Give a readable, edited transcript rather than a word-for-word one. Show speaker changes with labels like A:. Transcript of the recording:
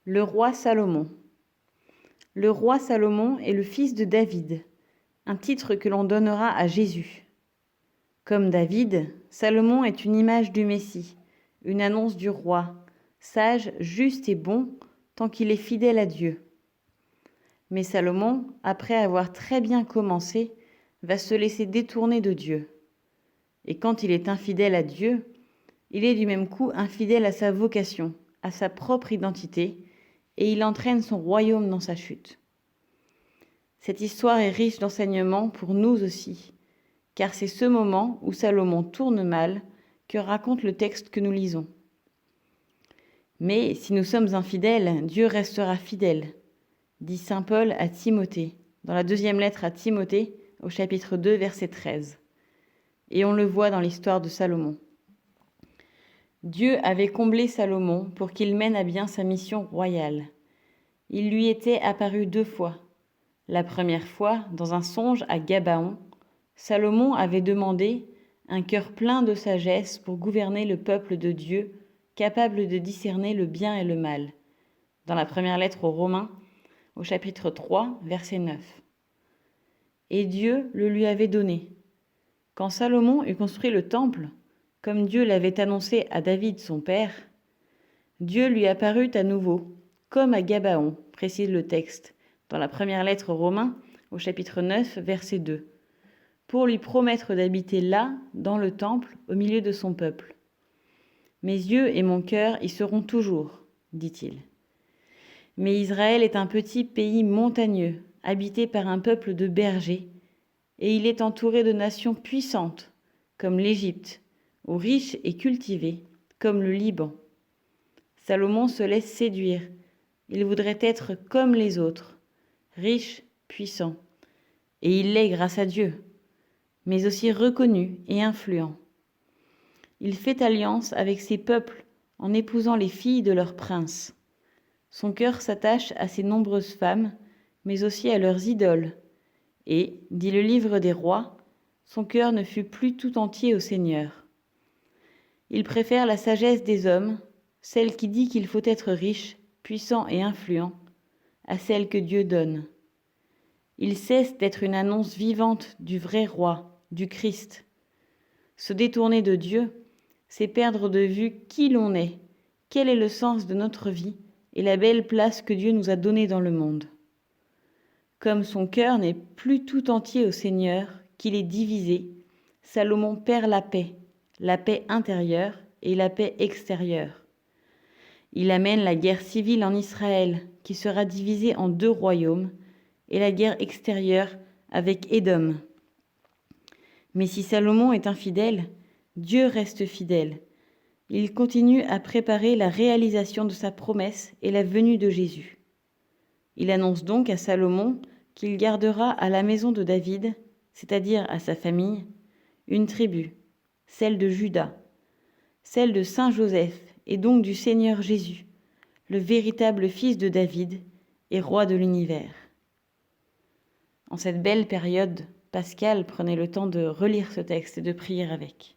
A: Le roi Salomon. Le roi Salomon est le fils de David, un titre que l'on donnera à Jésus. Comme David, Salomon est une image du Messie, une annonce du roi, sage, juste et bon, tant qu'il est fidèle à Dieu. Mais Salomon, après avoir très bien commencé, va se laisser détourner de Dieu. Et quand il est infidèle à Dieu, il est du même coup infidèle à sa vocation, à sa propre identité, et il entraîne son royaume dans sa chute. Cette histoire est riche d'enseignements pour nous aussi, car c'est ce moment où Salomon tourne mal que raconte le texte que nous lisons. Mais si nous sommes infidèles, Dieu restera fidèle, dit saint Paul à Timothée, dans la deuxième lettre à Timothée, au chapitre 2, verset 13. Et on le voit dans l'histoire de Salomon. Dieu avait comblé Salomon pour qu'il mène à bien sa mission royale. Il lui était apparu 2 fois. La première fois, dans un songe à Gabaon, Salomon avait demandé un cœur plein de sagesse pour gouverner le peuple de Dieu, capable de discerner le bien et le mal. Dans la première lettre aux Romains, au chapitre 3, verset 9. Et Dieu le lui avait donné. Quand Salomon eut construit le temple, comme Dieu l'avait annoncé à David son père, Dieu lui apparut à nouveau, comme à Gabaon, précise le texte, dans la première lettre aux Romains, au chapitre 9, verset 2, pour lui promettre d'habiter là, dans le temple, au milieu de son peuple. Mes yeux et mon cœur y seront toujours, dit-il. Mais Israël est un petit pays montagneux, habité par un peuple de bergers, et il est entouré de nations puissantes, comme l'Égypte, ou riches et cultivées, comme le Liban. Salomon se laisse séduire. Il voudrait être comme les autres, riche, puissant. Et il l'est grâce à Dieu, mais aussi reconnu et influent. Il fait alliance avec ces peuples en épousant les filles de leurs princes. Son cœur s'attache à ces nombreuses femmes, mais aussi à leurs idoles. Et, dit le livre des rois, son cœur ne fut plus tout entier au Seigneur. Il préfère la sagesse des hommes, celle qui dit qu'il faut être riche, puissant et influent, à celle que Dieu donne. Il cesse d'être une annonce vivante du vrai roi, du Christ. Se détourner de Dieu, c'est perdre de vue qui l'on est, quel est le sens de notre vie et la belle place que Dieu nous a donnée dans le monde. Comme son cœur n'est plus tout entier au Seigneur, qu'il est divisé, Salomon perd la paix intérieure et la paix extérieure. Il amène la guerre civile en Israël, qui sera divisée en 2 royaumes, et la guerre extérieure avec Édom. Mais si Salomon est infidèle, Dieu reste fidèle. Il continue à préparer la réalisation de sa promesse et la venue de Jésus. Il annonce donc à Salomon qu'il gardera à la maison de David, c'est-à-dire à sa famille, une tribu, celle de Juda, celle de Saint Joseph et donc du Seigneur Jésus, le véritable fils de David et roi de l'univers. En cette belle période, Pascal prenait le temps de relire ce texte et de prier avec.